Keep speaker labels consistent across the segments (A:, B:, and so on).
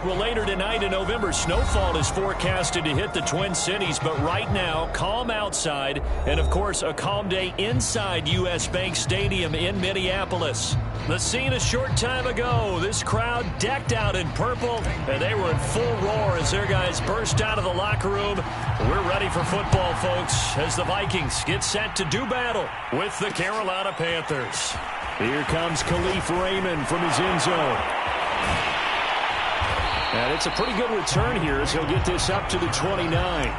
A: Well, later tonight in November, snowfall is forecasted to hit the Twin Cities, but right now, calm outside, and of course, a calm day inside U.S. Bank Stadium in Minneapolis. The scene a short time ago, this crowd decked out in purple, and they were in full roar as their guys burst out of the locker room. We're ready for football, folks, as the Vikings get set to do battle with the Carolina Panthers. Here comes Khalif Raymond from his end zone. And it's a pretty good return here as he'll get this up to the 29.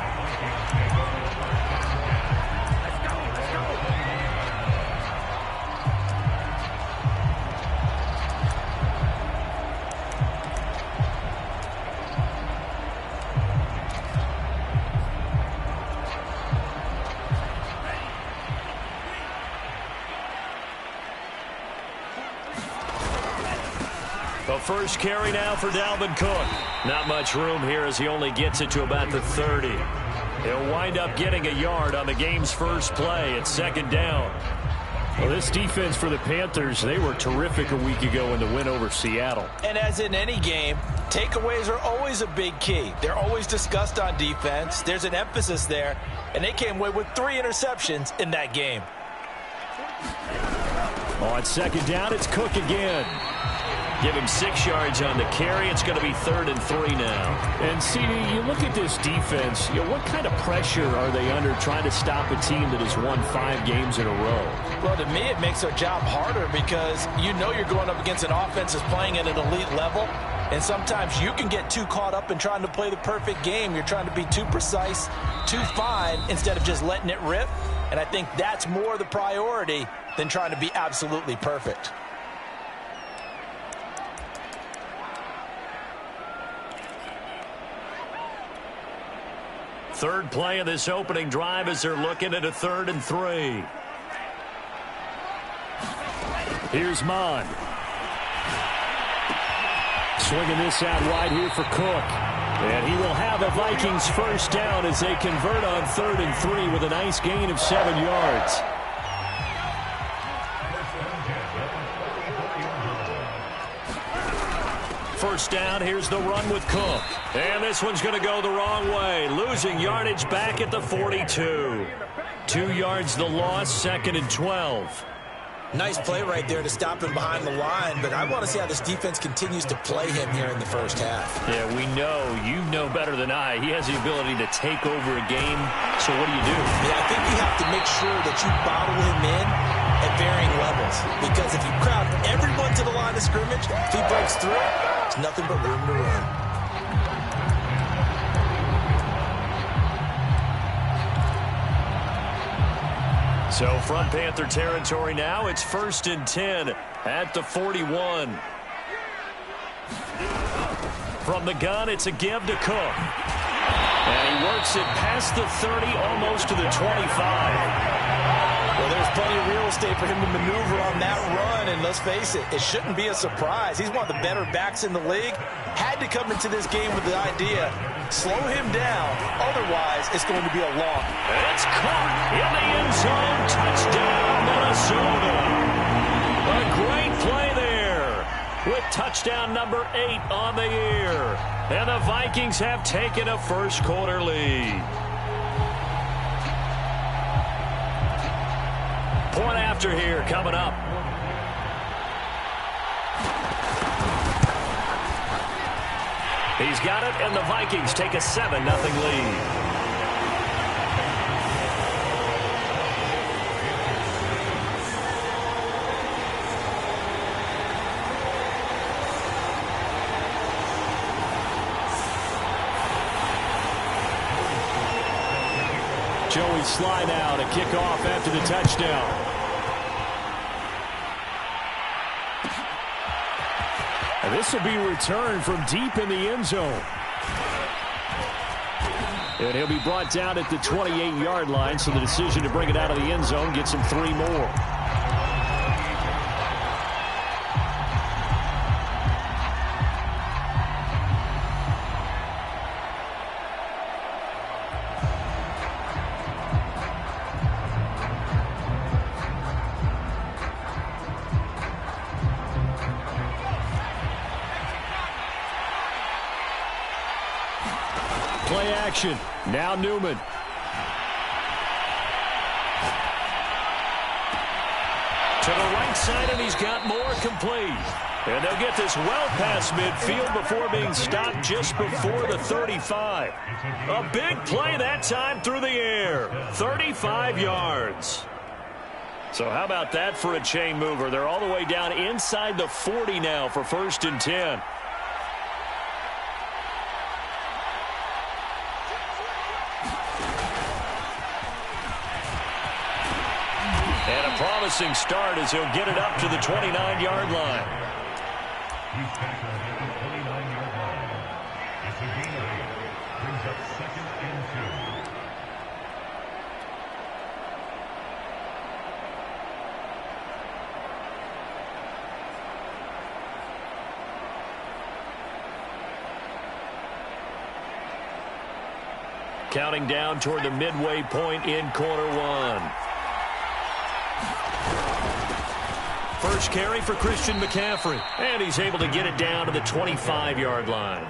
A: The first carry now for Dalvin Cook. Not much room here as he only gets it to about the 30. He'll wind up getting a yard on the game's first play at second down. Well, this defense for the Panthers, they were terrific a week ago in the win over Seattle.
B: And as in any game, takeaways are always a big key. They're always discussed on defense. There's an emphasis there, and they came away with 3 interceptions in that game.
A: On second down, it's Cook again. Give him 6 yards on the carry. It's going to be 3rd and 3 now. And, CD, you look at this defense, what kind of pressure are they under trying to stop a team that has won 5 games in a row?
B: Well, to me, it makes their job harder because you know you're going up against an offense that's playing at an elite level, and sometimes you can get too caught up in trying to play the perfect game. You're trying to be too precise, too fine, instead of just letting it rip. And I think that's more the priority than trying to be absolutely perfect.
A: Third play of this opening drive as they're looking at a 3rd and 3. Here's Mond. Swinging this out wide here for Cook. And he will have a Vikings first down as they convert on 3rd and 3 with a nice gain of 7 yards. First down, here's the run with Cook. And this one's going to go the wrong way. Losing yardage back at the 42. 2 yards the loss, 2nd and 12.
B: Nice play right there to stop him behind the line, but I want to see how this defense continues to play him here in the first half.
A: Yeah, we know, you know better than I, he has the ability to take over a game. So what do you do?
B: Yeah, I think you have to make sure that you bottle him in at varying levels, because if you crowd everyone to the line of scrimmage, if he breaks through, it's nothing but room to run.
A: So from Panther territory now, it's 1st and 10 at the 41. From the gun, it's a give to Cook. And he works it past the 30, almost to the 25.
B: Well, there's plenty of real estate for him to maneuver on that run, and let's face it, it shouldn't be a surprise. He's one of the better backs in the league. Had to come into this game with the idea, slow him down, otherwise it's going to be a long.
A: It's caught in the end zone, touchdown Minnesota. A great play there with touchdown number 8 on the year. And the Vikings have taken a first quarter lead. Point after here coming up. He's got it, and the Vikings take a 7-0 lead. Joey Sly now to kick off after the touchdown. And this will be returned from deep in the end zone. And he'll be brought down at the 28-yard line, so the decision to bring it out of the end zone gets him 3 more. action. Now Newman. To the right side, and he's got more complete. And they'll get this well past midfield before being stopped just before the 35. A big play that time through the air. 35 yards. So how about that for a chain mover? They're all the way down inside the 40 now for 1st and 10. And a promising start as he'll get it up to the 29-yard line. He's tackled at the 29-yard line. It's a gain of 8. Brings up 2nd and 2. Counting down toward the midway point in quarter one. First carry for Christian McCaffrey. And he's able to get it down to the 25-yard line.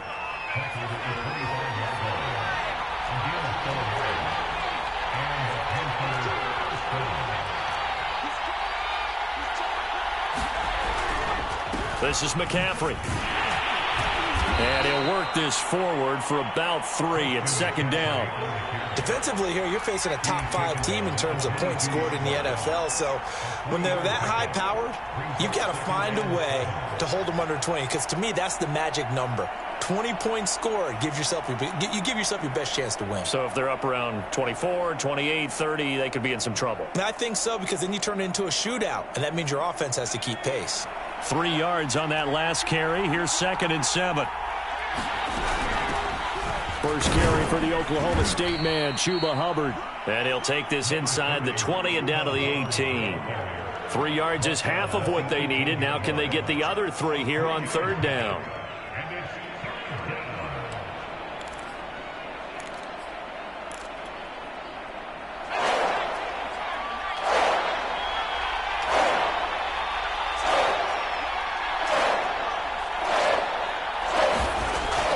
A: This is McCaffrey. And he'll work this forward for about 3 at 2nd down.
B: Defensively here, you're facing a top 5 team in terms of points scored in the NFL. So when they're that high-powered, you've got to find a way to hold them under 20. Because to me, that's the magic number. 20 points scored, you give yourself your best chance to win.
A: So if they're up around 24, 28, 30, they could be in some trouble.
B: And I think so, because then you turn it into a shootout, and that means your offense has to keep pace.
A: 3 yards on that last carry. Here's 2nd and 7. First carry for the Oklahoma State man, Chuba Hubbard. And he'll take this inside the 20 and down to the 18. 3 yards is half of what they needed. Now can they get the other 3 here on 3rd down?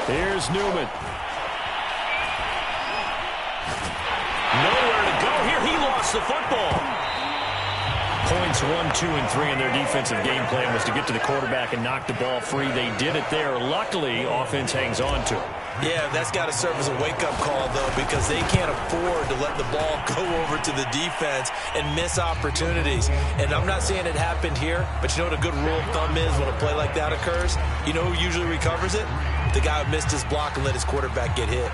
A: Here's Newman. Nowhere to go here. He lost the football. Points 1, 2, and 3 in their defensive game plan was to get to the quarterback and knock the ball free. They did it there. Luckily, offense hangs on to it.
B: Yeah, that's got to serve as a wake-up call, though, because they can't afford to let the ball go over to the defense and miss opportunities. And I'm not saying it happened here, but you know what a good rule of thumb is when a play like that occurs? You know who usually recovers it? The guy who missed his block and let his quarterback get hit.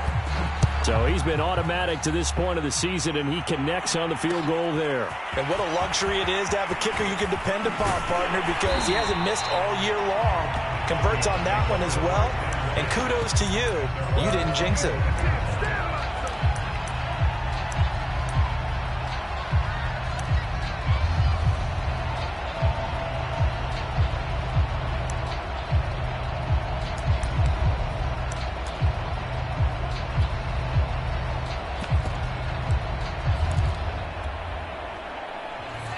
A: So he's been automatic to this point of the season, and he connects on the field goal there.
B: And what a luxury it is to have a kicker you can depend upon, partner, because he hasn't missed all year long. Converts on that one as well. And kudos to you. You didn't jinx it.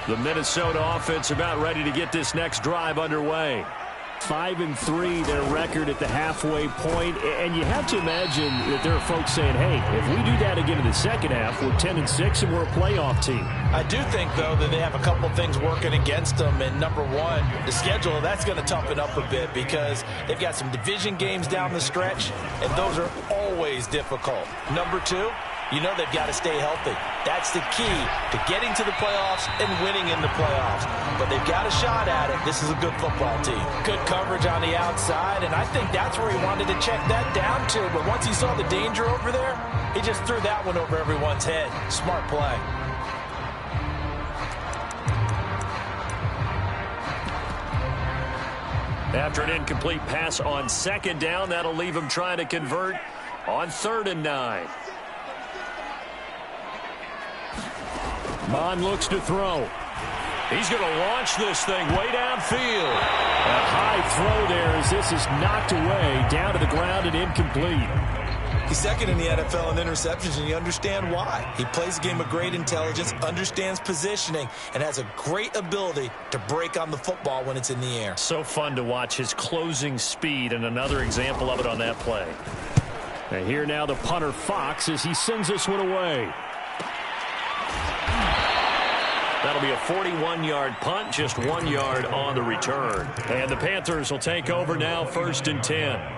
A: The Minnesota offense about ready to get this next drive underway. 5-3, their record at the halfway point. And you have to imagine that there are folks saying, hey, if we do that again in the second half, we're 10-6 and we're a playoff team.
B: I do think, though, that they have a couple of things working against them. And number one, the schedule, that's going to toughen up a bit because they've got some division games down the stretch, and those are always difficult. Number two, you know they've got to stay healthy. That's the key to getting to the playoffs and winning in the playoffs. But they've got a shot at it. This is a good football team. Good coverage on the outside, and I think that's where he wanted to check that down to. But once he saw the danger over there, he just threw that one over everyone's head. Smart play.
A: After an incomplete pass on second down, that'll leave him trying to convert on 3rd and 9. Bond looks to throw. He's going to launch this thing way downfield. A high throw there as this is knocked away down to the ground and incomplete.
B: He's second in the NFL in interceptions, and you understand why. He plays a game of great intelligence, understands positioning, and has a great ability to break on the football when it's in the air.
A: So fun to watch his closing speed, and another example of it on that play. And here now the punter Fox as he sends this one away. That'll be a 41-yard punt, just 1 yard on the return. And the Panthers will take over now, 1st and 10.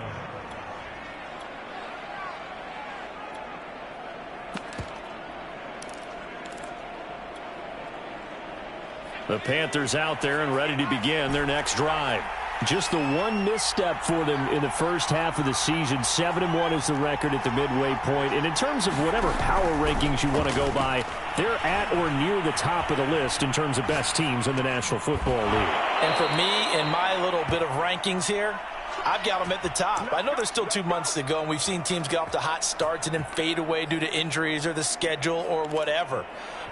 A: The Panthers out there and ready to begin their next drive. Just the one misstep for them in the first half of the season. 7-1 is the record at the midway point. And in terms of whatever power rankings you want to go by, they're at or near the top of the list in terms of best teams in the National Football League.
B: And for me, in my little bit of rankings here, I've got them at the top. I know there's still 2 months to go, and we've seen teams get off to hot starts and then fade away due to injuries or the schedule or whatever.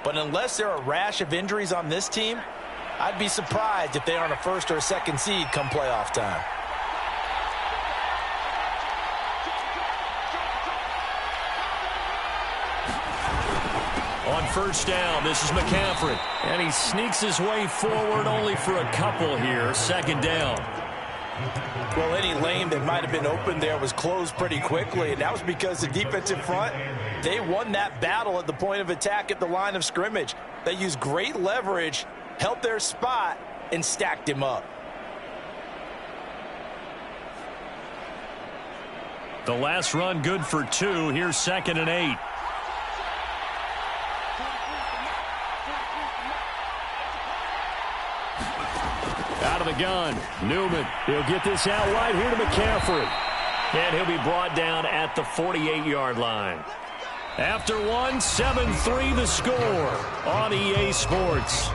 B: But unless there are a rash of injuries on this team, I'd be surprised if they aren't a 1st or a 2nd seed come playoff time.
A: On 1st down, this is McCaffrey. And he sneaks his way forward only for a couple here. 2nd down.
B: Well, any lane that might have been open there was closed pretty quickly, and that was because the defensive front, they won that battle at the point of attack at the line of scrimmage. They used great leverage, held their spot, and stacked him up.
A: The last run good for 2. Here's 2nd and 8. Out of the gun, Newman. He'll get this out wide here to McCaffrey. And he'll be brought down at the 48-yard line. After one, 7-3 the score on EA Sports.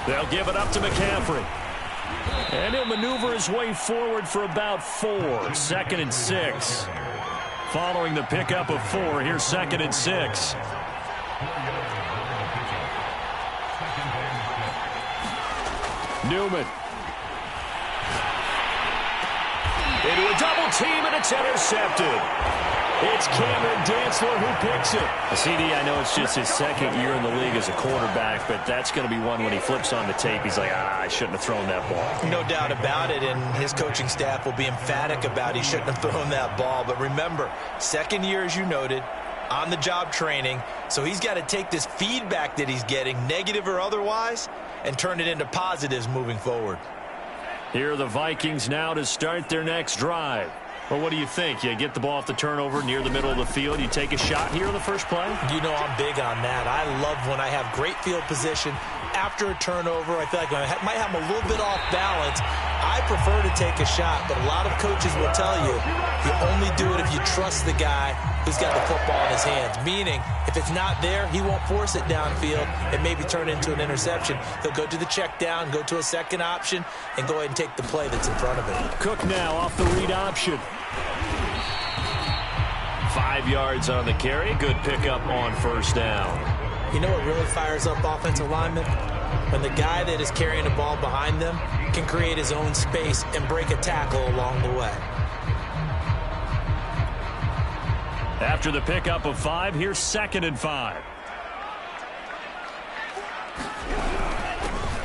A: They'll give it up to McCaffrey. And he'll maneuver his way forward for about 4. 2nd and 6. Following the pickup of 4, here's 2nd and 6. Newman. Into a double team, and it's intercepted. It's Cameron Dantzler who picks it. CD, I know it's just his 2nd year in the league as a quarterback, but that's going to be one when he flips on the tape. He's like, I shouldn't have thrown that ball.
B: No doubt about it, and his coaching staff will be emphatic about he shouldn't have thrown that ball. But remember, 2nd year, as you noted, on-the-job training, so he's got to take this feedback that he's getting, negative or otherwise, and turn it into positives moving forward.
A: Here are the Vikings now to start their next drive. Well, what do you think? You get the ball off the turnover near the middle of the field. You take a shot here on the first play?
B: You know I'm big on that. I love when I have great field position after a turnover. I feel like I might have them a little bit off balance. I prefer to take a shot, but a lot of coaches will tell you only do it if you trust the guy who's got the football in his hands. Meaning, if it's not there, he won't force it downfield and maybe turn into an interception. He'll go to the check down, go to a second option, and go ahead and take the play that's in front of him.
A: Cook now off the read option. 5 yards on the carry. Good pickup on 1st down.
B: You know what really fires up offensive linemen? When the guy that is carrying the ball behind them can create his own space and break a tackle along the way.
A: After the pickup of 5, here's 2nd and 5.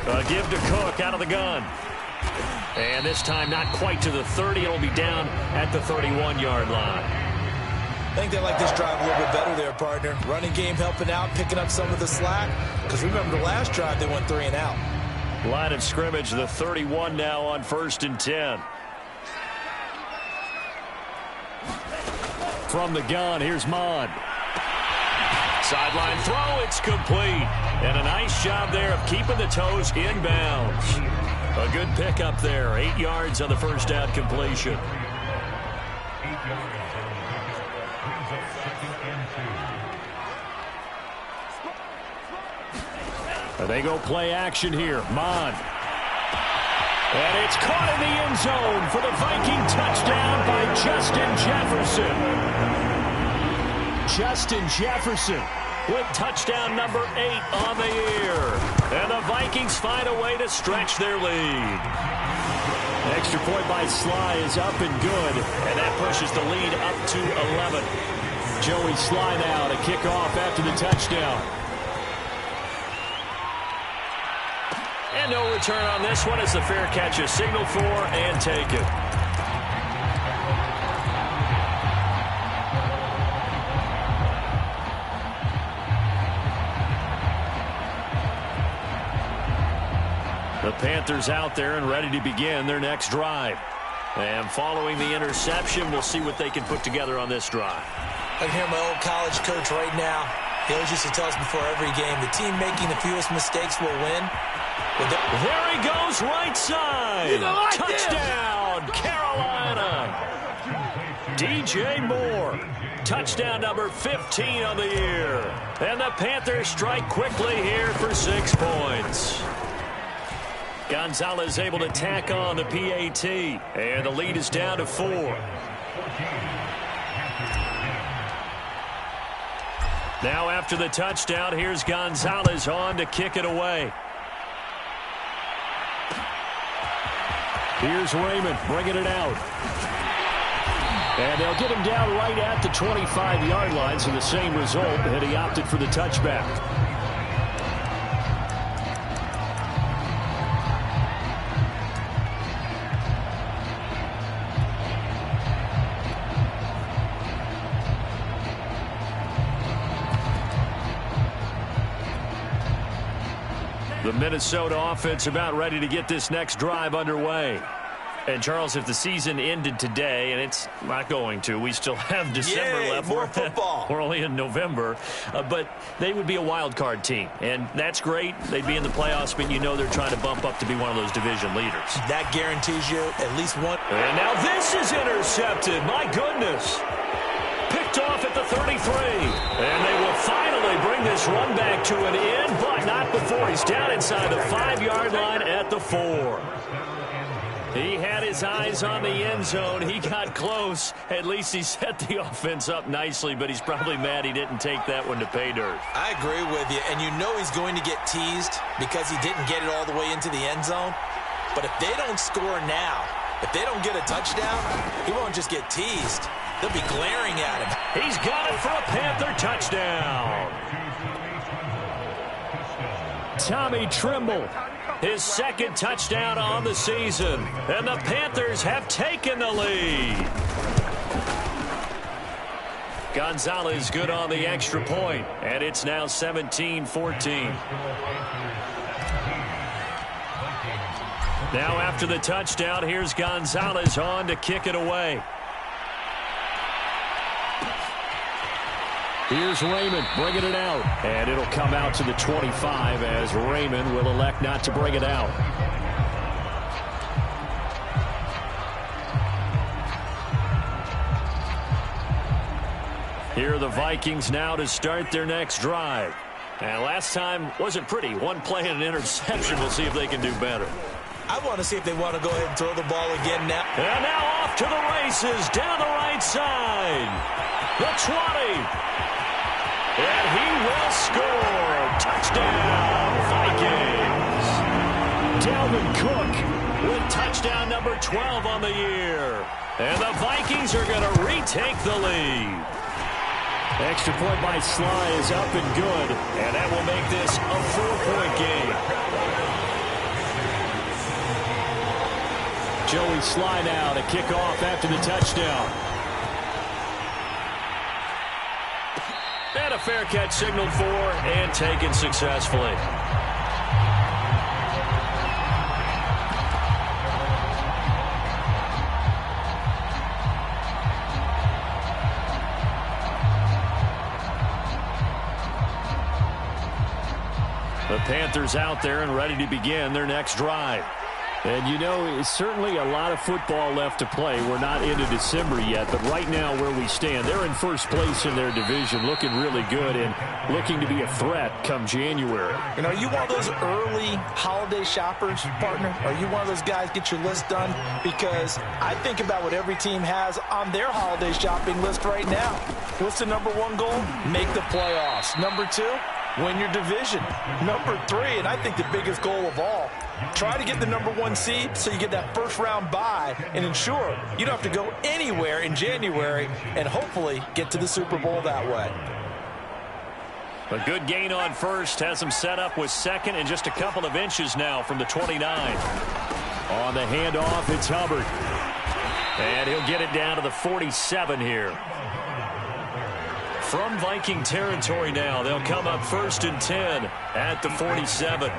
A: A give to Cook out of the gun. And this time not quite to the 30. It'll be down at the 31-yard line.
B: I think they like this drive a little bit better there, partner. Running game helping out, picking up some of the slack. Because remember the last drive, they went 3 and out.
A: Line of scrimmage, the 31 now on 1st and 10. From the gun, here's Mond. Sideline throw, it's complete. And a nice job there of keeping the toes inbounds. A good pickup there. 8 yards on the first down completion. They go play action here. Mond. And it's caught in the end zone for the Viking touchdown by Justin Jefferson. Justin Jefferson with touchdown number 8 on the year. And the Vikings find a way to stretch their lead. Extra point by Sly is up and good, and that pushes the lead up to 11. Joey Sly now to kick off after the touchdown. And no return on this one as the fair catch is signaled for and taken. The Panthers out there and ready to begin their next drive. And following the interception, we'll see what they can put together on this drive.
B: I can hear my old college coach right now. He always used to tell us before every game, the team making the fewest mistakes will win.
A: There he goes, right side. Touchdown, Carolina. DJ Moore. Touchdown number 15 on the year. And the Panthers strike quickly here for 6 points. Gonzalez able to tack on the PAT. And the lead is down to 4. Now after the touchdown, here's Gonzalez on to kick it away. Here's Raymond bringing it out. And they'll get him down right at the 25-yard line, so the same result, and he opted for the touchback. The Minnesota offense about ready to get this next drive underway. And, Charles, if the season ended today, and it's not going to, we still have December left.
B: More football.
A: We're only in November. But they would be a wild card team. And that's great. They'd be in the playoffs, but you know they're trying to bump up to be one of those division leaders.
B: That guarantees you at least one.
A: And now this is intercepted. My goodness. Picked off at the 33. And they will finally bring this run back to an end, but not before he's down inside the 5-yard line at the 4. He had his eyes on the end zone. He got close. At least he set the offense up nicely, but he's probably mad he didn't take that one to pay dirt.
B: I agree with you, and you know he's going to get teased because he didn't get it all the way into the end zone. But if they don't score now, if they don't get a touchdown, he won't just get teased. They'll be glaring at him.
A: He's got it for a Panther touchdown. Tommy Trimble, his second touchdown on the season. And the Panthers have taken the lead. Gonzalez good on the extra point, and it's now 17-14. Now after the touchdown, here's Gonzalez on to kick it away. Here's Raymond bringing it out. And it'll come out to the 25 as Raymond will elect not to bring it out. Here are the Vikings now to start their next drive. And last time wasn't pretty. One play and an interception. We'll see if they can do better.
B: I want to see if they want to go ahead and throw the ball again now.
A: And now off to the races down the right side. The 20. And he will score. Touchdown, Vikings. Dalvin Cook with touchdown number 12 on the year. And the Vikings are going to retake the lead. Extra point by Sly is up and good. And that will make this a 4-point game. Joey Sly now to kick off after the touchdown. And a fair catch signaled for and taken successfully. The Panthers out there and ready to begin their next drive. And, you know, it's certainly a lot of football left to play. We're not into December yet, but right now where we stand, they're in first place in their division, looking really good and looking to be a threat come January.
B: You know, are you one of those early holiday shoppers, partner? Are you one of those guys get your list done? Because I think about what every team has on their holiday shopping list right now. What's the number one goal? Make the playoffs. Number two, win your division. Number three, and I think the biggest goal of all, try to get the number one seed so you get that first round bye and ensure you don't have to go anywhere in January and hopefully get to the Super Bowl that way.
A: A good gain on first has him set up with second and just a couple of inches now from the 29. On the handoff, it's Hubbard. And he'll get it down to the 47 here. From Viking territory now, they'll come up 1st and 10 at the 47.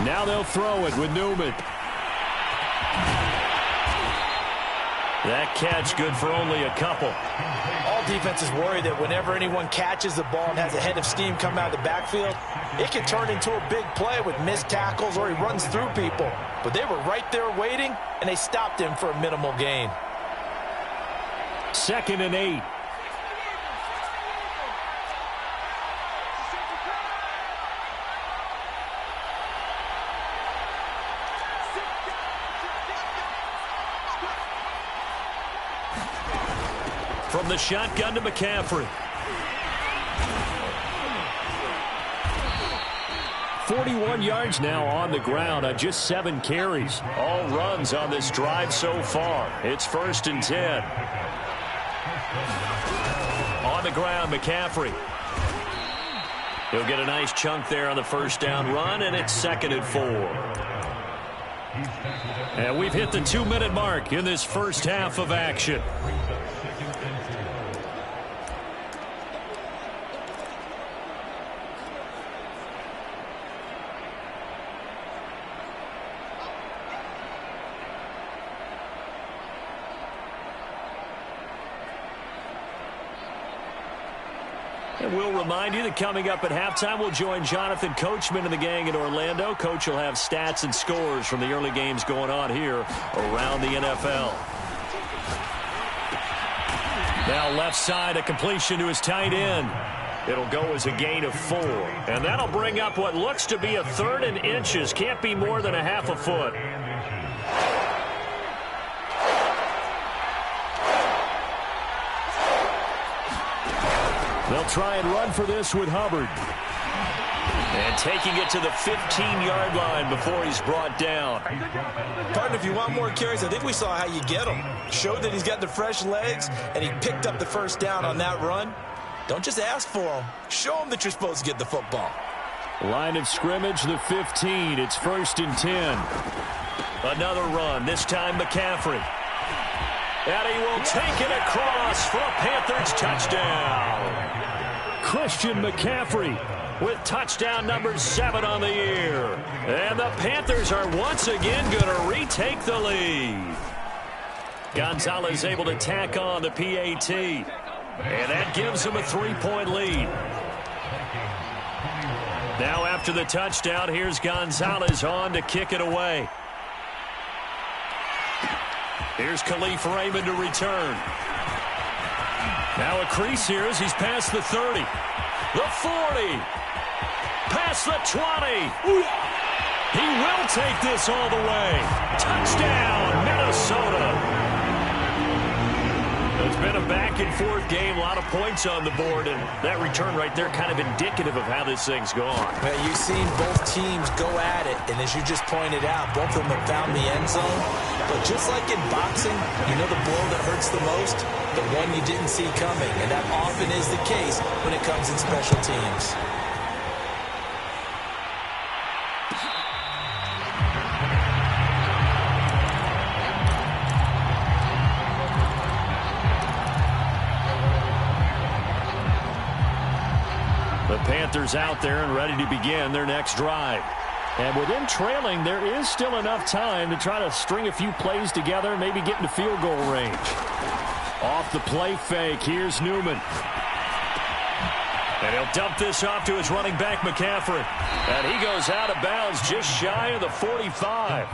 A: Now they'll throw it with Newman. That catch good for only a couple.
B: All defenses worry that whenever anyone catches the ball and has a head of steam come out of the backfield, it can turn into a big play with missed tackles or he runs through people. But they were right there waiting, and they stopped him for a minimal gain.
A: 2nd and 8. From the shotgun to McCaffrey. 41 yards now on the ground on just 7 carries. All runs on this drive so far. It's 1st and 10. On the ground, McCaffrey. He'll get a nice chunk there on the first down run, and it's 2nd and 4. And we've hit the 2-minute mark in this first half of action. And we'll remind you that coming up at halftime, we'll join Jonathan Coachman and the gang in Orlando. Coach will have stats and scores from the early games going on here around the NFL. Now left side, a completion to his tight end. It'll go as a gain of 4. And that'll bring up what looks to be a 3rd and inches. Can't be more than a half a foot. They'll try and run for this with Hubbard. And taking it to the 15-yard line before he's brought down.
B: Partner, if you want more carries, I think we saw how you get them. Showed that he's got the fresh legs, and he picked up the first down on that run. Don't just ask for them. Show them that you're supposed to get the football.
A: Line of scrimmage, the 15. It's 1st and 10. Another run, this time McCaffrey. And he will take it across for a Panthers touchdown. Christian McCaffrey with touchdown number 7 on the year. And the Panthers are once again going to retake the lead. Gonzalez able to tack on the PAT. And that gives him a 3-point lead. Now after the touchdown, here's Gonzalez on to kick it away. Here's Khalif Raymond to return. Now a crease here as he's past the 30. The 40. Past the 20. He will take this all the way. Touchdown, Minnesota. It's been a back-and-forth game, a lot of points on the board, and that return right there kind of indicative of how this thing's gone.
B: Well, you've seen both teams go at it, and as you just pointed out, both of them have found the end zone. But just like in boxing, you know the blow that hurts the most? The one you didn't see coming, and that often is the case when it comes in special teams.
A: The Panthers out there and ready to begin their next drive. And with them trailing, there is still enough time to try to string a few plays together, maybe get into field goal range. Off the play fake, here's Newman. And he'll dump this off to his running back, McCaffrey. And he goes out of bounds just shy of the 45.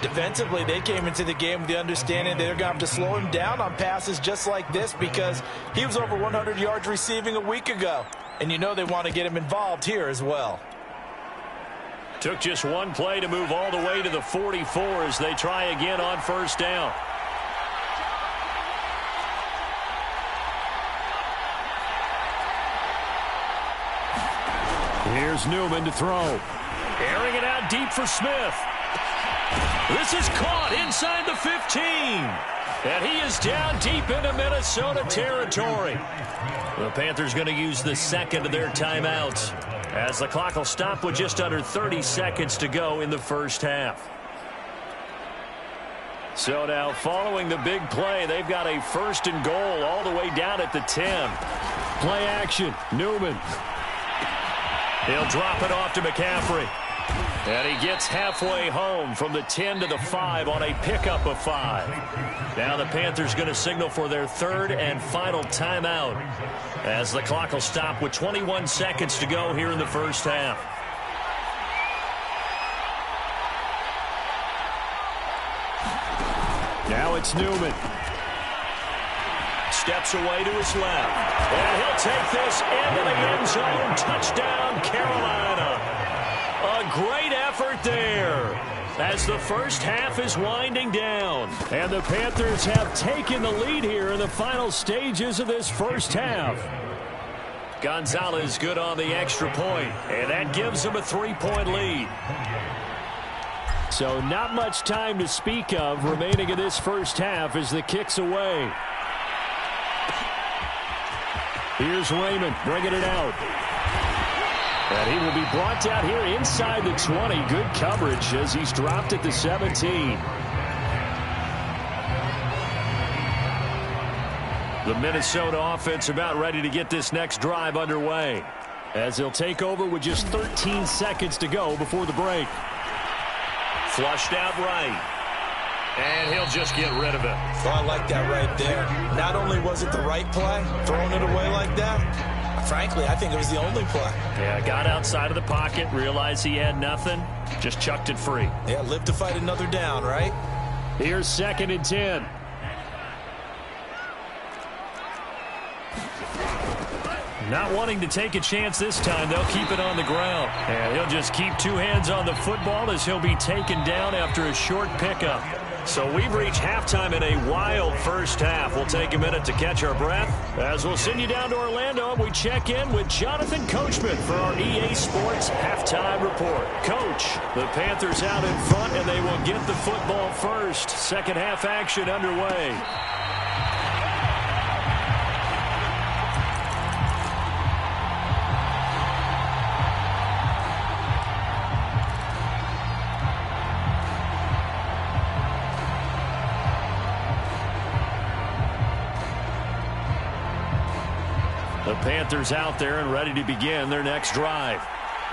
B: Defensively, they came into the game with the understanding they're going to have to slow him down on passes just like this because he was over 100 yards receiving a week ago. And you know they want to get him involved here as well.
A: Took just one play to move all the way to the 44 as they try again on first down. Here's Newman to throw. Airing it out deep for Smith. This is caught inside the 15. And he is down deep into Minnesota territory. The Panthers going to use the second of their timeouts as the clock will stop with just under 30 seconds to go in the first half. So now following the big play, they've got a first and goal all the way down at the 10. Play action. Newman. He'll drop it off to McCaffrey. And he gets halfway home from the 10 to the 5 on a pickup of 5. Now the Panthers going to signal for their third and final timeout as the clock will stop with 21 seconds to go here in the first half. Now it's Newman. Steps away to his left. And he'll take this into the end zone. Touchdown, Carolina. A great effort there as the first half is winding down. And the Panthers have taken the lead here in the final stages of this first half. Gonzalez good on the extra point, and that gives them a 3-point lead. So not much time to speak of remaining in this first half as the kick's away. Here's Raymond bringing it out. And he will be brought down here inside the 20. Good coverage as he's dropped at the 17. The Minnesota offense about ready to get this next drive underway as they'll take over with just 13 seconds to go before the break. Flushed out right. And he'll just get rid of it.
B: Well, I like that right there. Not only was it the right play, throwing it away like that, frankly, I think it was the only play.
A: Yeah, got outside of the pocket, realized he had nothing, just chucked it free.
B: Yeah, live to fight another down, right?
A: Here's 2nd and 10. Not wanting to take a chance this time, they'll keep it on the ground. And he'll just keep two hands on the football as he'll be taken down after a short pickup. So we've reached halftime in a wild first half. We'll take a minute to catch our breath as we'll send you down to Orlando and we check in with Jonathan Coachman for our EA Sports Halftime Report. Coach, the Panthers out in front and they will get the football first. Second half action underway. The Panthers out there and ready to begin their next drive.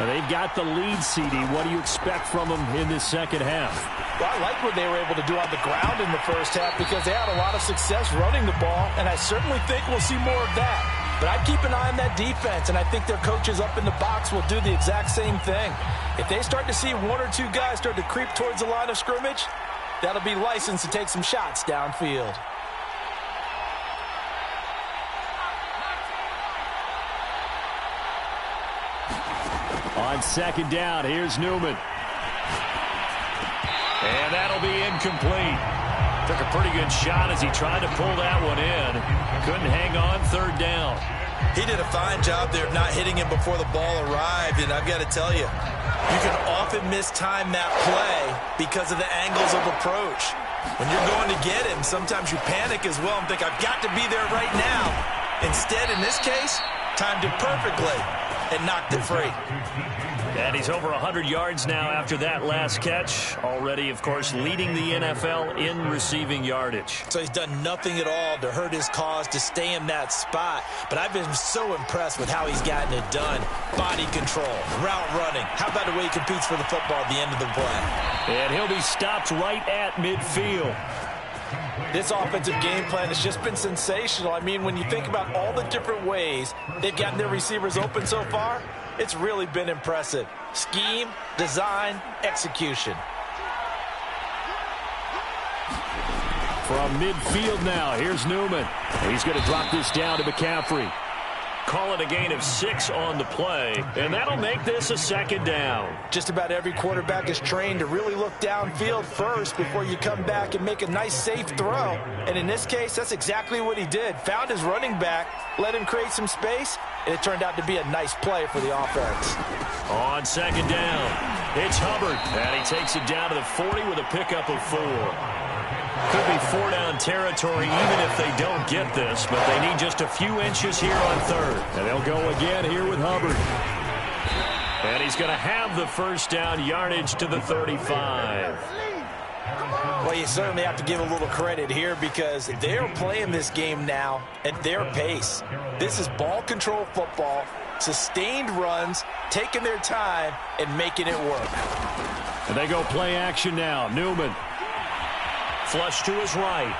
A: And they've got the lead, CD. What do you expect from them in this second half?
B: Well, I like what they were able to do on the ground in the first half because they had a lot of success running the ball, and I certainly think we'll see more of that. But I'd keep an eye on that defense, and I think their coaches up in the box will do the exact same thing. If they start to see one or two guys start to creep towards the line of scrimmage, that'll be licensed to take some shots downfield.
A: On second down, here's Newman. And that'll be incomplete. Took a pretty good shot as he tried to pull that one in. Couldn't hang on third down.
B: He did a fine job there of not hitting him before the ball arrived, and I've got to tell you, you can often mistime that play because of the angles of approach. When you're going to get him, sometimes you panic as well and think, I've got to be there right now. Instead, in this case, timed it perfectly and knocked it free.
A: And he's over 100 yards now after that last catch. Already, of course, leading the NFL in receiving yardage.
B: So he's done nothing at all to hurt his cause, to stay in that spot. But I've been so impressed with how he's gotten it done. Body control, route running. How about the way he competes for the football at the end of the play?
A: And he'll be stopped right at midfield.
B: This offensive game plan has just been sensational. I mean, when you think about all the different ways they've gotten their receivers open so far, it's really been impressive. Scheme, design, execution.
A: From midfield now, here's Newman. He's going to drop this down to McCaffrey. call it a gain of 6 on the play, and that'll make this a second down.
B: Just about every quarterback is trained to really look downfield first before you come back and make a nice, safe throw. And in this case, that's exactly what he did. Found his running back, let him create some space, and it turned out to be a nice play for the offense.
A: On second down, it's Hubbard, and he takes it down to the 40 with a pickup of 4. Could be 4-down territory even if they don't get this, but they need just a few inches here on third. And they'll go again here with Hubbard. And he's going to have the first down, yardage to the 35.
B: Well, you certainly have to give a little credit here because they're playing this game now at their pace. This is ball control football, sustained runs, taking their time, and making it work.
A: And they go play action now. Newman. Flush to his right.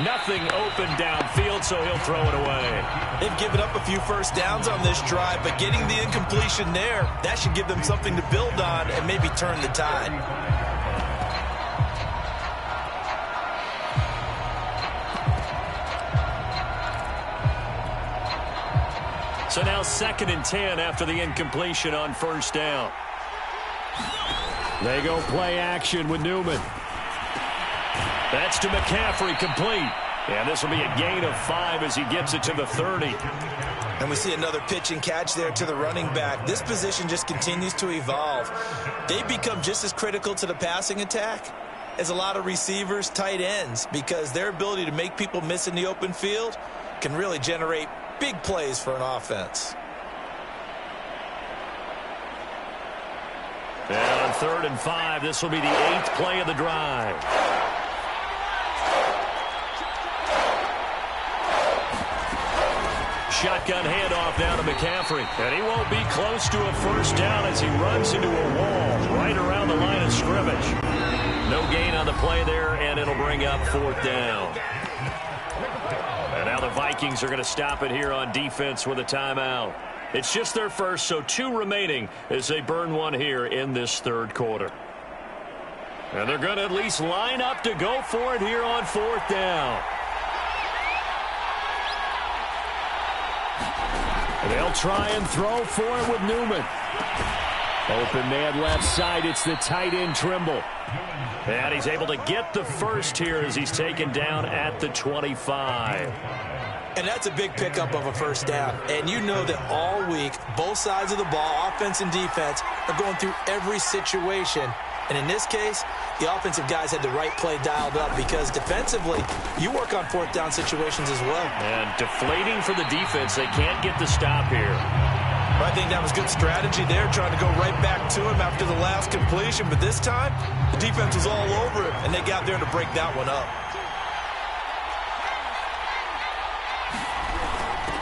A: Nothing open downfield, so he'll throw it away.
B: They've given up a few first downs on this drive, but getting the incompletion there, that should give them something to build on and maybe turn the tide.
A: So now 2nd and 10 after the incompletion on first down. They go play action with Newman. That's to McCaffrey, complete. And this will be a gain of 5 as he gets it to the 30.
B: And we see another pitch and catch there to the running back. This position just continues to evolve. They become just as critical to the passing attack as a lot of receivers, tight ends, because their ability to make people miss in the open field can really generate big plays for an offense.
A: And on 3rd and 5, this will be the 8th play of the drive. Shotgun handoff down to McCaffrey. And he won't be close to a first down as he runs into a wall right around the line of scrimmage. No gain on the play there, and it'll bring up 4th down. And now the Vikings are going to stop it here on defense with a timeout. It's just their first, so 2 remaining as they burn one here in this 3rd quarter. And they're going to at least line up to go for it here on 4th down. And they'll try and throw for it with Newman. Open man left side. It's the tight end Trimble. And he's able to get the first here as he's taken down at the 25.
B: And that's a big pickup of a first down. And you know that all week, both sides of the ball, offense and defense, are going through every situation. And in this case, the offensive guys had the right play dialed up because defensively, you work on 4th down situations as well.
A: And deflating for the defense. They can't get the stop here.
B: I think that was good strategy there, trying to go right back to him after the last completion. But this time, the defense was all over it, and they got there to break that one up.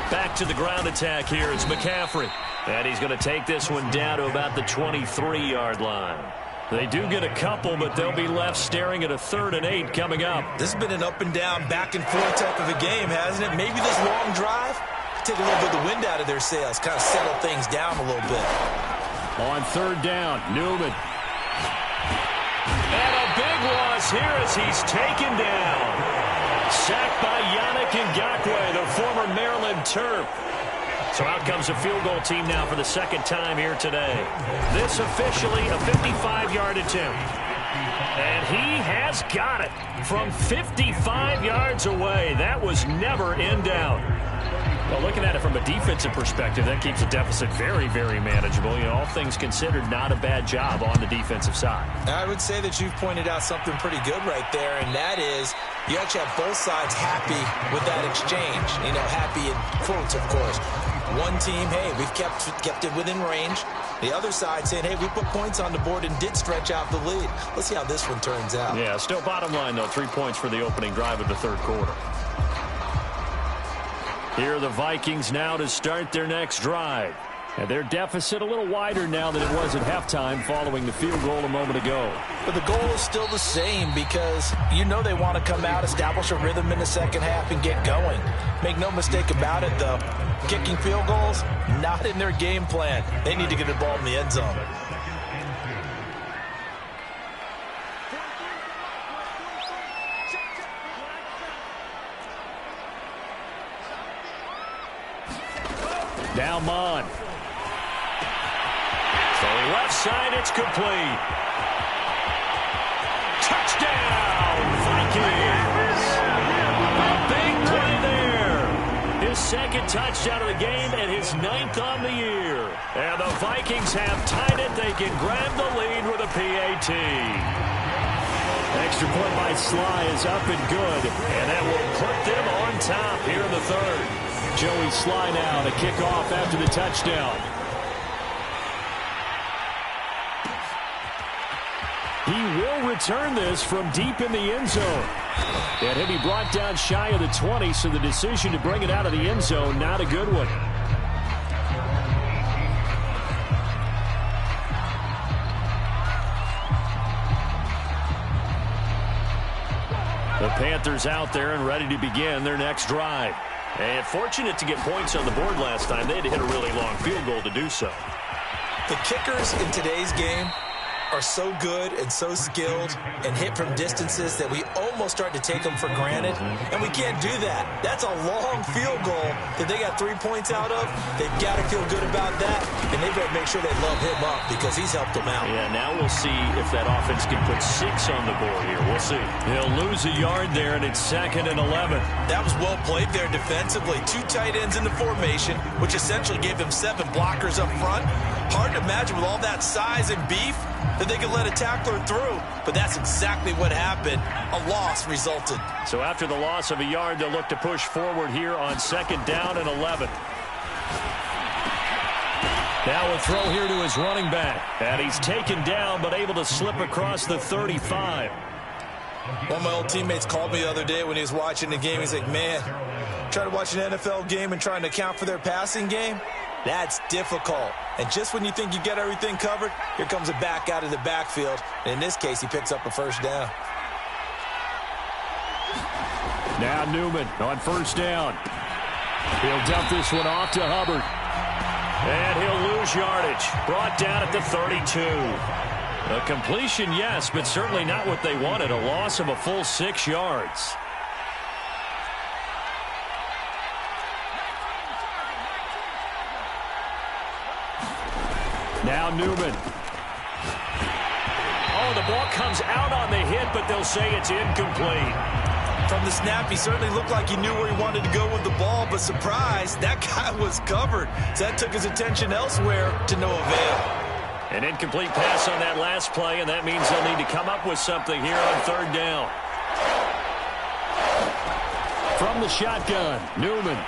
A: Back to the ground attack here. It's McCaffrey. And he's going to take this one down to about the 23-yard line. They do get a couple, but they'll be left staring at a 3rd and 8 coming up.
B: This has been an up-and-down, back-and-forth type of a game, hasn't it? Maybe this long drive take a little bit of the wind out of their sails, kind of settle things down a little bit.
A: On 3rd down, Newman. And a big loss here as he's taken down. Sacked by Yannick Ngakoue, the former Maryland Terp. So out comes a field goal team now for the 2nd time here today. This officially a 55-yard attempt. And he has got it from 55 yards away. That was never in doubt. Well, looking at it from a defensive perspective, that keeps the deficit very, very manageable. You know, all things considered, not a bad job on the defensive side.
B: I would say that you've pointed out something pretty good right there, and that is you actually have both sides happy with that exchange. You know, happy in quotes, of course. One team, hey, we've kept it within range. The other side saying, hey, we put points on the board and did stretch out the lead. Let's see how this one turns out.
A: Yeah, still bottom line, though, 3 points for the opening drive of the 3rd quarter. Here are the Vikings now to start their next drive. And their deficit a little wider now than it was at halftime following the field goal a moment ago.
B: But the goal is still the same because you know they want to come out, establish a rhythm in the second half, and get going. Make no mistake about it, though. Kicking field goals, not in their game plan. They need to get the ball in the end zone.
A: Now Mon. So left side, it's complete. Touchdown, Vikings! A big play there. His second touchdown of the game and his 9th on the year. And the Vikings have tied it. They can grab the lead with a PAT. Extra point by Sly is up and good, and that will put them on top here in the third. Joey Sly now to kick off after the touchdown. He will return this from deep in the end zone. And he'll be brought down shy of the 20, so the decision to bring it out of the end zone, not a good one. The Panthers out there and ready to begin their next drive. And fortunate to get points on the board last time. They had to hit a really long field goal to do so.
B: The kickers in today's game are so good and so skilled and hit from distances that we almost start to take them for granted, and we can't do that. That's a long field goal that they got 3 points out of. They've got to feel good about that, and they've got to make sure they love him up because he's helped them out.
A: Yeah, now we'll see if that offense can put 6 on the board here. We'll see. They'll lose a yard there, and it's 2nd and 11.
B: That was well played there defensively. 2 tight ends in the formation, which essentially gave them 7 blockers up front. Hard to imagine with all that size and beef that they could let a tackler through, but that's exactly what happened. A loss resulted.
A: So after the loss of a yard, they'll look to push forward here on 2nd down and 11. Now a throw here to his running back, and he's taken down but able to slip across the 35.
B: One of my old teammates called me the other day when he was watching the game. He's like, man, trying to watch an NFL game and trying to account for their passing game? That's difficult. And just when you think you get everything covered, here comes a back out of the backfield. And in this case, he picks up a first down.
A: Now Newman on first down. He'll dump this one off to Hubbard. And he'll lose yardage. Brought down at the 32. A completion, yes, but certainly not what they wanted. A loss of a full 6 yards. Now Newman. Oh, the ball comes out on the hit, but they'll say it's incomplete.
B: From the snap, he certainly looked like he knew where he wanted to go with the ball, but surprise, that guy was covered. So that took his attention elsewhere to no avail.
A: An incomplete pass on that last play, and that means they'll need to come up with something here on 3rd down. From the shotgun, Newman.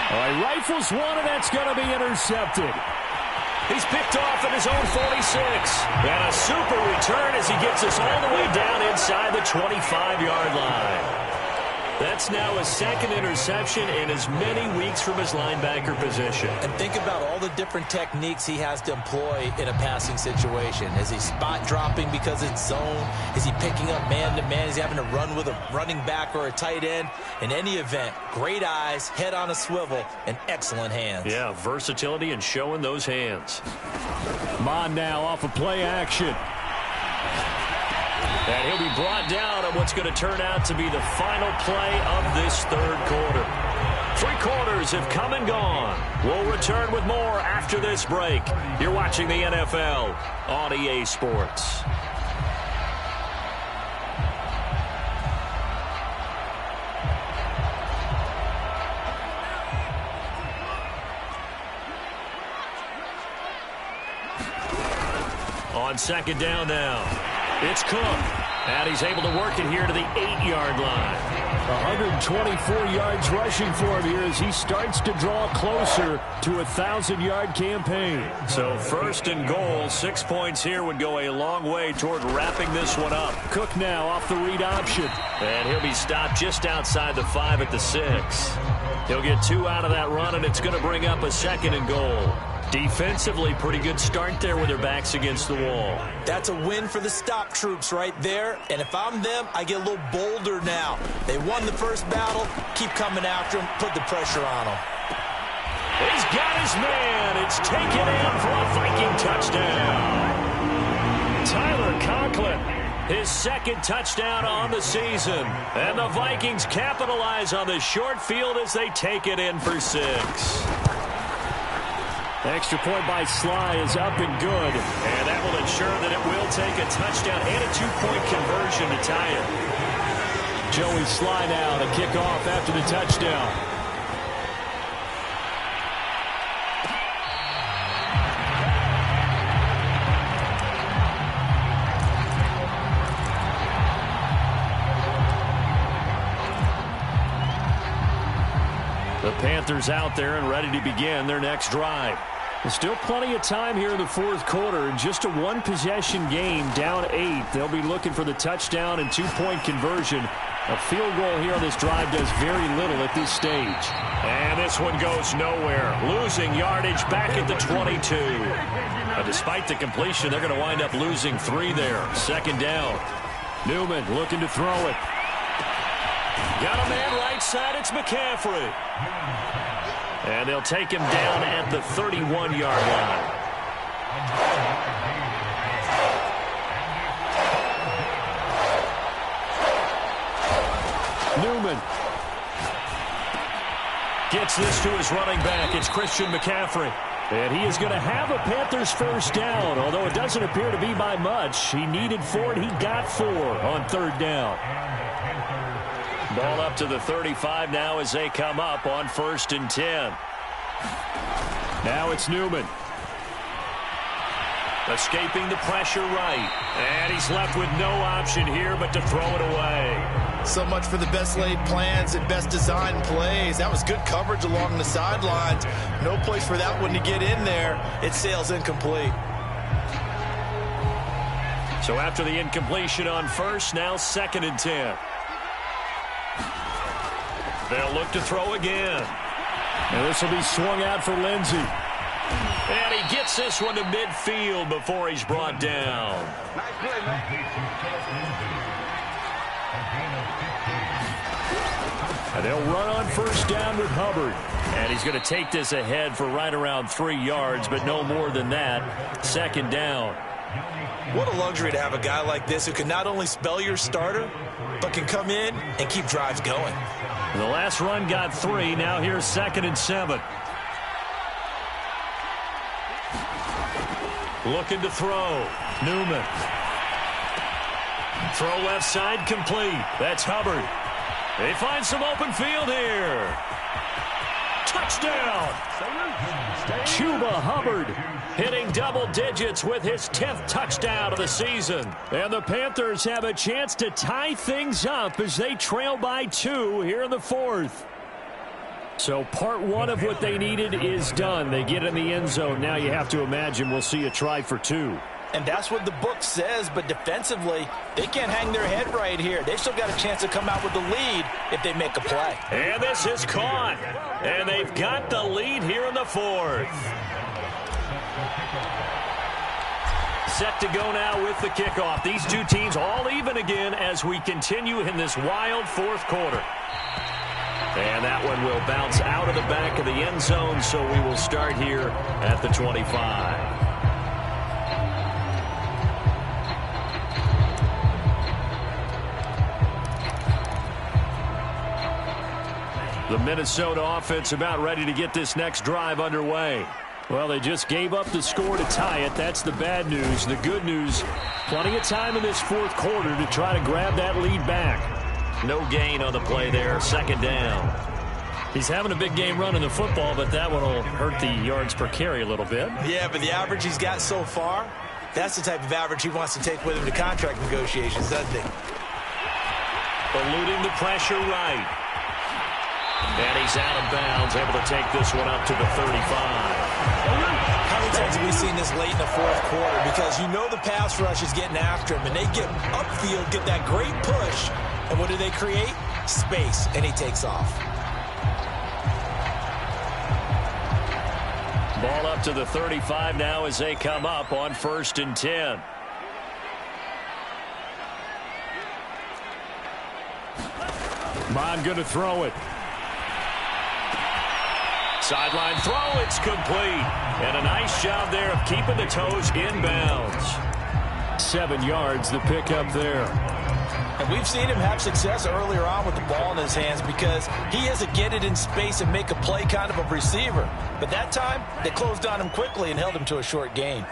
A: All right, rifles one, and that's going to be intercepted. He's picked off at his own 46. And a super return as he gets us all the way down inside the 25-yard line. That's now his 2nd interception in as many weeks from his linebacker position.
B: And think about all the different techniques he has to employ in a passing situation. Is he spot dropping because it's zone? Is he picking up man-to-man? Is he having to run with a running back or a tight end? In any event, great eyes, head on a swivel, and excellent hands.
A: Yeah, versatility and showing those hands. Mon now off of play action. And he'll be brought down on what's going to turn out to be the final play of this 3rd quarter. 3 quarters have come and gone. We'll return with more after this break. You're watching the NFL on EA Sports. On 2nd down now. It's Cook, and he's able to work it here to the 8-yard line. 124 yards rushing for him here as he starts to draw closer to a 1,000-yard campaign. So 1st and goal, 6 points here would go a long way toward wrapping this one up. Cook now off the read option. And he'll be stopped just outside the 5 at the 6. He'll get 2 out of that run, and it's going to bring up a 2nd and goal. Defensively, pretty good start there with their backs against the wall.
B: That's a win for the stop troops right there. And if I'm them, I get a little bolder now. They won the first battle. Keep coming after them. Put the pressure on them.
A: He's got his man. It's taken in for a Viking touchdown. Tyler Conklin. his second touchdown on the season. And the Vikings capitalize on the short field as they take it in for 6. Extra point by Sly is up and good. And that will ensure that it will take a touchdown and a 2-point conversion to tie it. Joey Sly now to kick off after the touchdown. The Panthers out there and ready to begin their next drive. There's still plenty of time here in the fourth quarter. Just a one-possession game, down 8. They'll be looking for the touchdown and 2-point conversion. A field goal here on this drive does very little at this stage. And this one goes nowhere. Losing yardage back at the 22. But despite the completion, they're going to wind up losing 3 there. Second down. Newman looking to throw it. Got a man right side. It's McCaffrey. And they'll take him down at the 31-yard line. Newman gets this to his running back. It's Christian McCaffrey. And he is going to have a Panthers first down, although it doesn't appear to be by much. He needed 4, and he got 4 on third down. Ball up to the 35 now as they come up on 1st and 10. Now it's Newman. Escaping the pressure right. And he's left with no option here but to throw it away.
B: So much for the best laid plans and best designed plays. That was good coverage along the sidelines. No place for that one to get in there. It sails incomplete.
A: So after the incompletion on first, now 2nd and 10. They'll look to throw again. And this will be swung out for Lindsey. And he gets this one to midfield before he's brought down. And they'll run on first down with Hubbard. And he's going to take this ahead for right around 3 yards, but no more than that. 2nd down.
B: What a luxury to have a guy like this who can not only spell your starter, but can come in and keep drives going.
A: The last run got 3. Now here's 2nd and 7. Looking to throw. Newman. Throw left side complete. That's Hubbard. They find some open field here. Touchdown. Chuba Hubbard hitting double digits with his 10th touchdown of the season. And the Panthers have a chance to tie things up as they trail by 2 here in the 4th. So part 1 of what they needed is done. They get in the end zone. Now you have to imagine we'll see a try for 2.
B: And that's what the book says, but defensively, they can't hang their head right here. They still got a chance to come out with the lead if they make a play.
A: And this is caught. And they've got the lead here in the 4th. Set to go now with the kickoff. These two teams all even again as we continue in this wild 4th quarter. And that one will bounce out of the back of the end zone, so we will start here at the 25. The Minnesota offense about ready to get this next drive underway. Well, they just gave up the score to tie it. That's the bad news. The good news, plenty of time in this 4th quarter to try to grab that lead back. No gain on the play there. 2nd down. He's having a big game running the football, but that one will hurt the yards per carry a little bit.
B: Yeah, but the average he's got so far, that's the type of average he wants to take with him to contract negotiations, doesn't he?
A: Eluding the pressure right. And he's out of bounds, able to take this one up to the 35.
B: How many times have we seen this late in the 4th quarter? Because you know the pass rush is getting after him, and they get upfield, get that great push, and what do they create? Space, and he takes off.
A: Ball up to the 35 now as they come up on 1st and 10. Bond going to throw it. Sideline throw, it's complete. And a nice job there of keeping the toes inbounds. 7 yards, the pickup there.
B: And we've seen him have success earlier on with the ball in his hands because he is a get it in space and make a play kind of a receiver. But that time, they closed on him quickly and held him to a short gain.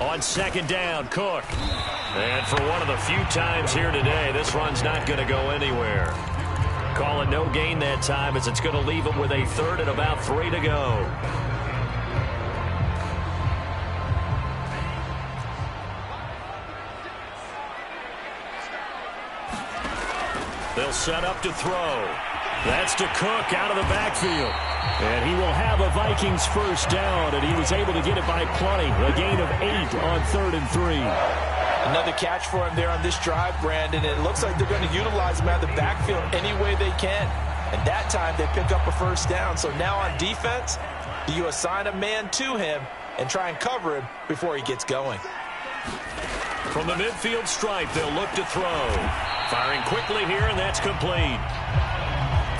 A: On second down, Cook. And for one of the few times here today, this run's not going to go anywhere. Call it no gain that time as it's going to leave him with a 3rd and about 3 to go. They'll set up to throw. That's to Cook out of the backfield. And he will have a Vikings first down, and he was able to get it by plenty. A gain of 8 on 3rd and 3.
B: Another catch for him there on this drive, Brandon. It looks like they're going to utilize him out of the backfield any way they can. And that time they pick up a first down. So now on defense, do you assign a man to him and try and cover him before he gets going?
A: From the midfield stripe, they'll look to throw. Firing quickly here, and that's complete.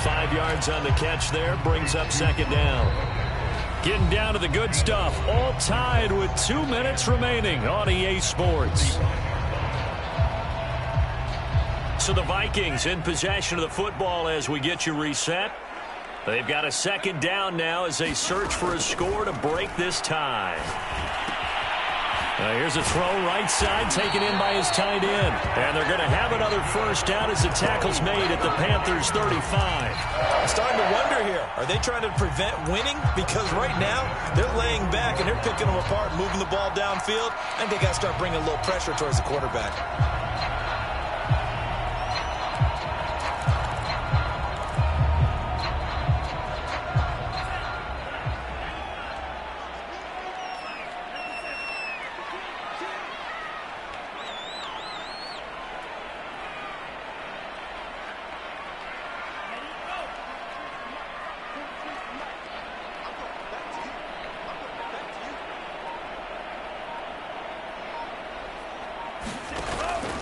A: 5 yards on the catch there, brings up second down. Getting down to the good stuff, all tied with 2 minutes remaining on EA Sports. So the Vikings in possession of the football as we get you reset. They've got a second down now as they search for a score to break this tie. Here's a throw right side taken in by his tight end. And they're going to have another first down as the tackle's made at the Panthers 35.
B: I'm starting to wonder here, are they trying to prevent winning? Because right now, they're laying back and they're picking them apart, moving the ball downfield. I think they got to start bringing a little pressure towards the quarterback.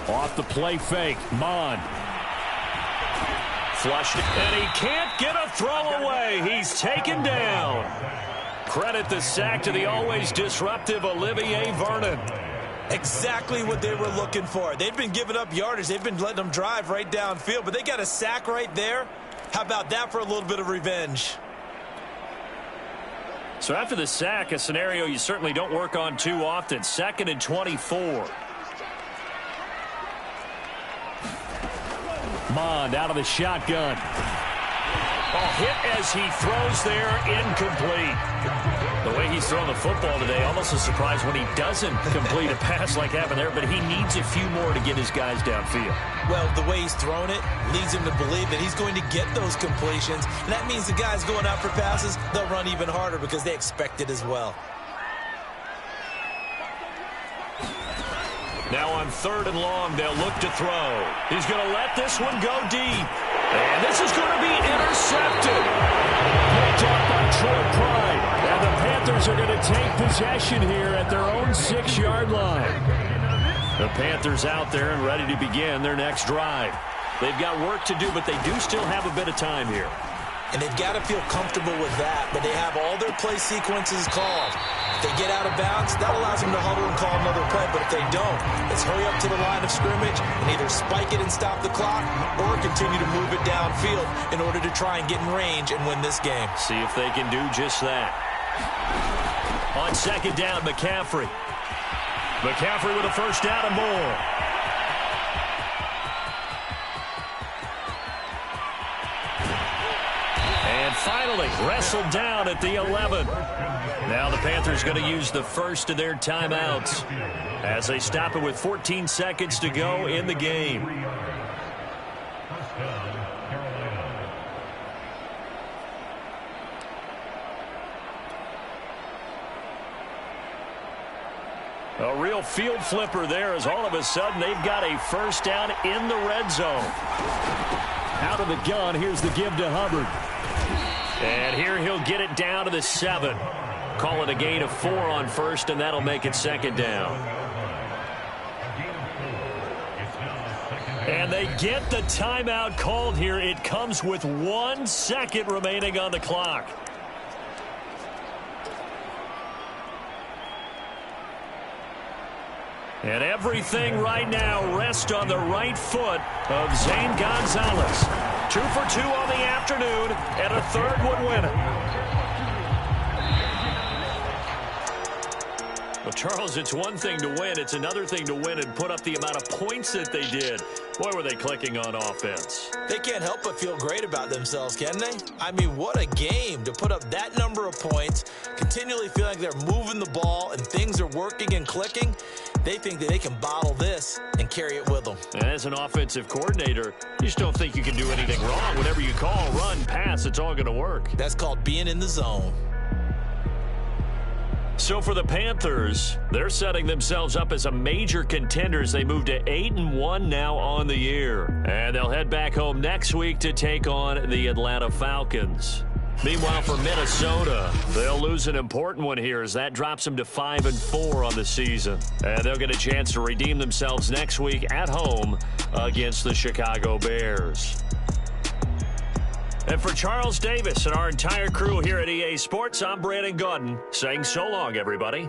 A: Off the play fake, Mon. Flushed it, and he can't get a throw away. He's taken down. Credit the sack to the always disruptive Olivier Vernon.
B: Exactly what they were looking for. They've been giving up yardage. They've been letting them drive right downfield, but they got a sack right there. How about that for a little bit of revenge?
A: So after the sack, a scenario you certainly don't work on too often. 2nd and 24. Mond out of the shotgun. Hit as he throws there, incomplete. The way he's thrown the football today, almost a surprise when he doesn't complete a pass like happened there, but he needs a few more to get his guys downfield.
B: Well, the way he's thrown it leads him to believe that he's going to get those completions, and that means the guys going out for passes, they'll run even harder because they expect it as well.
A: Now on 3rd and long, they'll look to throw. He's going to let this one go deep. And this is going to be intercepted. Picked off by Troy Pride. And the Panthers are going to take possession here at their own 6-yard line. The Panthers out there and ready to begin their next drive. They've got work to do, but they do still have a bit of time here.
B: And they've got to feel comfortable with that, but they have all their play sequences called. If they get out of bounds, that allows them to huddle and call another play, but if they don't, let's hurry up to the line of scrimmage and either spike it and stop the clock or continue to move it downfield in order to try and get in range and win this game.
A: See if they can do just that. On 2nd down, McCaffrey. McCaffrey with a first down and more. And finally, wrestled down at the 11. Now the Panthers going to use the first of their timeouts as they stop it with 14 seconds to go in the game. A real field flipper there as all of a sudden they've got a first down in the red zone. Out of the gun, here's the give to Hubbard. And here he'll get it down to the 7. Call it a gain of 4 on first, and that'll make it 2nd down. And they get the timeout called here. It comes with 1 second remaining on the clock. And everything right now rests on the right foot of Zane Gonzalez. 2 for 2 on the afternoon, and a third would win it. Well, Charles, it's one thing to win. It's another thing to win and put up the amount of points that they did. Boy, were they clicking on offense.
B: They can't help but feel great about themselves, can they? I mean, what a game to put up that number of points, continually feeling like they're moving the ball and things are working and clicking. They think that they can bottle this and carry it with them.
A: And as an offensive coordinator, you just don't think you can do anything wrong. Whatever you call, run, pass, it's all going to work.
B: That's called being in the zone.
A: So for the Panthers, they're setting themselves up as a major contenders. They move to 8-1 now on the year. And they'll head back home next week to take on the Atlanta Falcons. Meanwhile, for Minnesota, they'll lose an important one here as that drops them to 5-4 on the season. And they'll get a chance to redeem themselves next week at home against the Chicago Bears. And for Charles Davis and our entire crew here at EA Sports, I'm Brandon Gaudin saying so long, everybody.